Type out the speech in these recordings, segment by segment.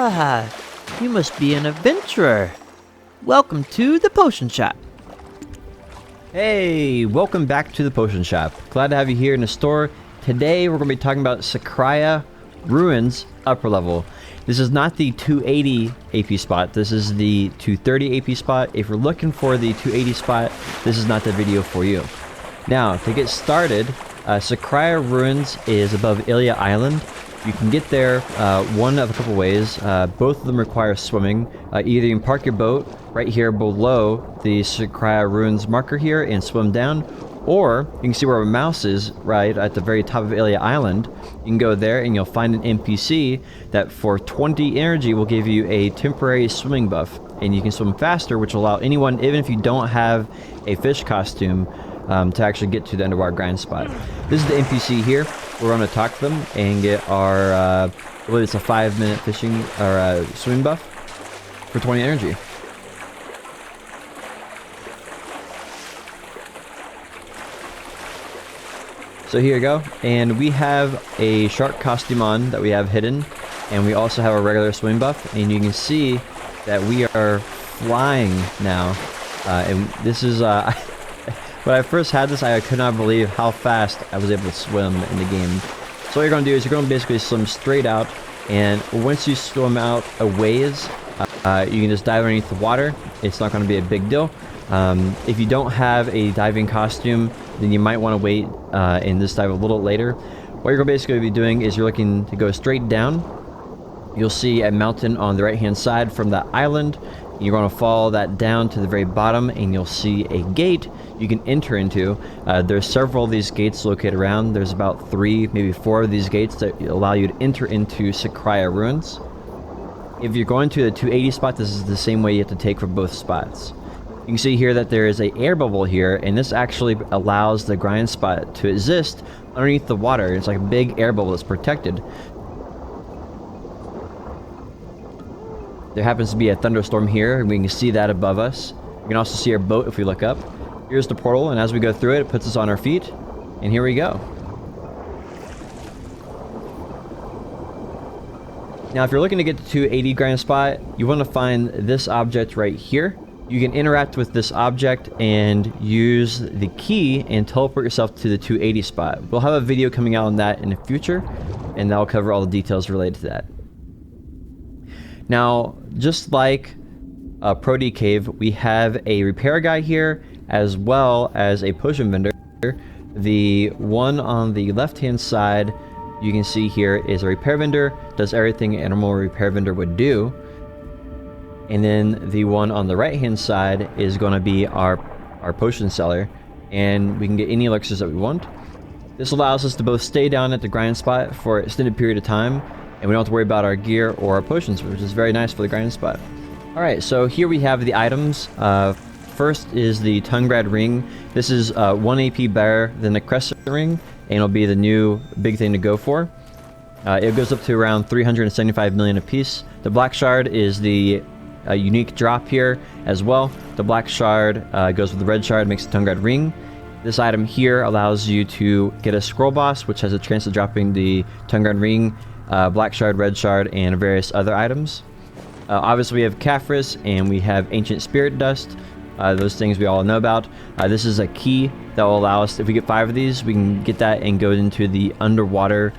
Ah, you must be an adventurer. Welcome to the potion shop. Hey, welcome back to the potion shop. Glad to have you here in the store. Today we're going to be talking about Sakraya Ruins upper level. This is not the 280 AP spot. This is the 230 AP spot. If you're looking for the 280 spot, this is not the video for you. Now, to get started, Sakraya Ruins is above Ilya Island. You can get there one of a couple ways. Both of them require swimming. Either you can park your boat right here below the Sakraya Ruins marker here and swim down, or you can see where our mouse is right at the very top of Ilya Island. You can go there and you'll find an NPC that for 20 energy will give you a temporary swimming buff, and you can swim faster, which will allow anyone, even if you don't have a fish costume, to actually get to the underwater grind spot. This is the NPC here. We're going to talk to them and get our, I believe it's a 5-minute fishing or swimming buff for 20 energy. So here you go, and we have a shark costume on that we have hidden, and we also have a regular swimming buff, and you can see that we are flying now, and this is, when I first had this, I could not believe how fast I was able to swim in the game. So what you're going to do is you're going to basically swim straight out, and once you swim out a ways, you can just dive underneath the water. It's not going to be a big deal. If you don't have a diving costume, then you might want to wait and just dive a little later. What you're going to basically be doing is you're looking to go straight down. You'll see a mountain on the right hand side from that island. You're going to follow that down to the very bottom, and you'll see a gate you can enter into. There's several of these gates located around. There's about 3, maybe 4 of these gates that allow you to enter into Sakraya Ruins. If you're going to the 280 spot, this is the same way you have to take for both spots. You can see here that there is an air bubble here, and this actually allows the grind spot to exist underneath the water. It's like a big air bubble that's protected. There happens to be a thunderstorm here, and we can see that above us. We can also see our boat if we look up. Here's the portal, and as we go through it, it puts us on our feet, and here we go. Now, if you're looking to get to 280 grind spot, you want to find this object right here. You can interact with this object and use the key and teleport yourself to the 280 spot. We'll have a video coming out on that in the future, and that'll cover all the details related to that. Now, just like Prody Cave, we have a repair guy here, as well as a potion vendor. The one on the left-hand side, you can see here, is a repair vendor, does everything an normal repair vendor would do. And then the one on the right-hand side is going to be our potion seller, and we can get any elixirs that we want. This allows us to both stay down at the grind spot for an extended period of time, and we don't have to worry about our gear or our potions, which is very nice for the grind spot. Alright, so here we have the items. First is the Tungrad ring. This is 1 AP better than the Crescent ring, and it'll be the new big thing to go for. It goes up to around 375 million apiece. The Black Shard is the unique drop here as well. The Black Shard goes with the Red Shard, makes the Tungrad ring. This item here allows you to get a scroll boss, which has a chance of dropping the Tungrad ring, Black Shard, Red Shard, and various other items. Obviously we have Caphras, and we have Ancient Spirit Dust. Those things we all know about. This is a key that will allow us, if we get 5 of these, we can get that and go into the underwater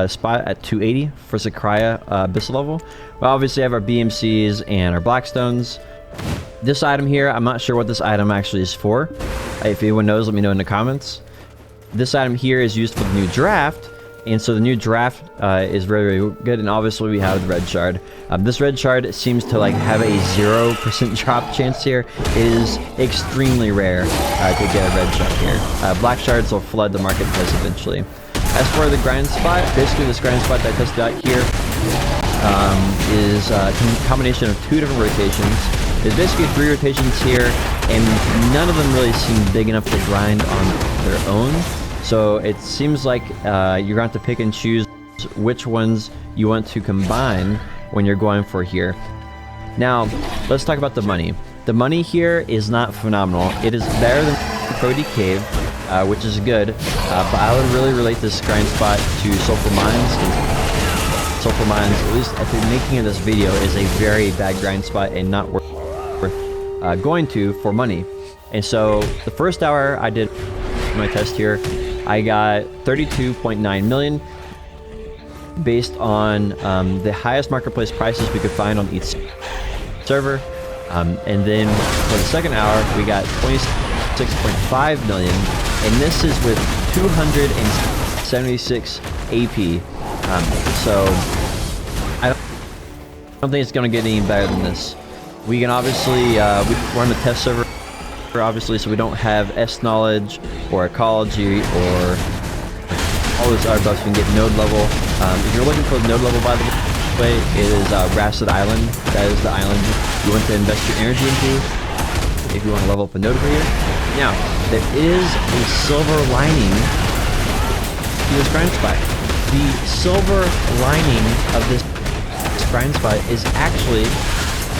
spot at 280 for Sakraya Abyssal level. We obviously have our BMCs and our Blackstones. This item here, I'm not sure what this item actually is for. If anyone knows, let me know in the comments. This item here is used for the new draft, and so the new draft is very, very good, and obviously we have the Red Shard. This Red Shard seems to like have a 0% drop chance here. It is extremely rare to get a Red Shard here. Black Shards will flood the marketplace eventually. As for the grind spot, basically this grind spot that I tested out here is a combination of 2 different rotations. There's basically 3 rotations here, and none of them really seem big enough to grind on their own. So it seems like you're going to have to pick and choose which ones you want to combine when you're going for here. Now, let's talk about the money. The money here is not phenomenal. It is better than Prody Cave, which is good, but I would really relate this grind spot to Sulfur Mines. sulfur mines, at least at the making of this video, is a very bad grind spot and not worth going to for money. And so the first hour I did my test here, I got 32.9 million based on the highest marketplace prices we could find on each server. And then for the second hour, we got 26.5 million, and this is with 276 AP. So I don't think it's going to get any better than this. We can obviously, we're on the test server, obviously, so we don't have S knowledge or ecology or all those other buffs. We can get node level. If you're looking for the node level, by the way, it is Rassid Island. That is the island you want to invest your energy into if you want to level up a node over here. Now, there is a silver lining to this grind spot. The silver lining of this grind spot is actually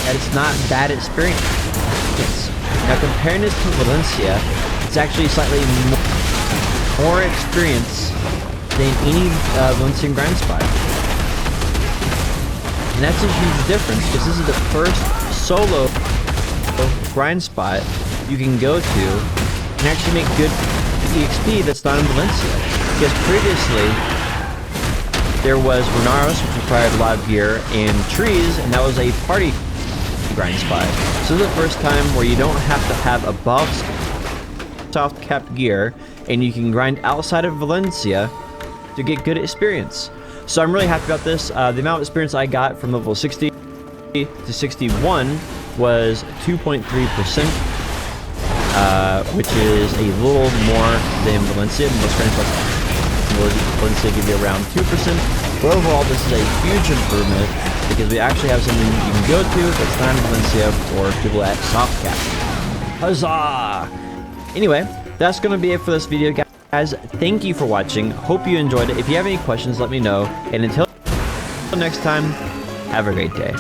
that it's not bad experience. Now, comparing this to Valencia, it's actually slightly more experience than any Valencian grind spot. And that's a huge difference, because this is the first solo grind spot you can go to and actually make good EXP that's not in Valencia. Because previously, there was Renaros, which required a lot of gear, and trees, and that was a party grind spot. So this is the first time where you don't have to have above soft capped gear, and you can grind outside of Valencia to get good experience. So I'm really happy about this. The amount of experience I got from level 60 to 61 was 2.3%, which is a little more than Valencia. Most grind spots Valencia give you around 2%. But overall, this is a huge improvement because we actually have something you can go to that's not in Valencia for people at soft cap. Huzzah! Anyway, that's going to be it for this video, guys. Thank you for watching. Hope you enjoyed it. If you have any questions, let me know. And until next time, have a great day.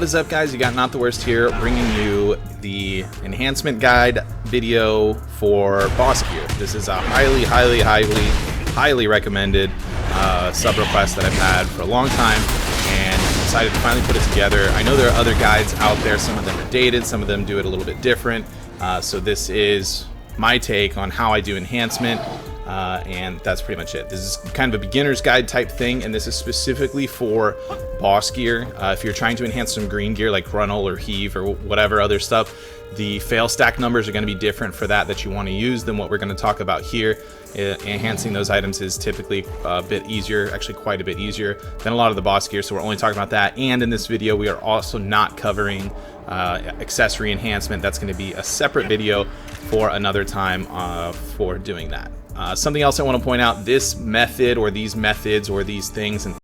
What is up, guys? You got Not the Worst here, bringing you the enhancement guide video for boss gear. This is a highly recommended sub request that I've had for a long time, and decided to finally put it together. I know there are other guides out there. Some of them are dated, some of them do it a little bit different. So this is my take on how I do enhancement. And that's pretty much it. This is kind of a beginner's guide type thing, and this is specifically for boss gear. If you're trying to enhance some green gear like Runnel or Heave or whatever other stuff, the fail stack numbers are going to be different for that you want to use than what we're going to talk about here. Enhancing those items is typically a bit easier, actually quite a bit easier than a lot of the boss gear, so we're only talking about that. And in this video, we are also not covering accessory enhancement. That's going to be a separate video for another time for doing that. Something else I want to point out, this method or these methods or these things and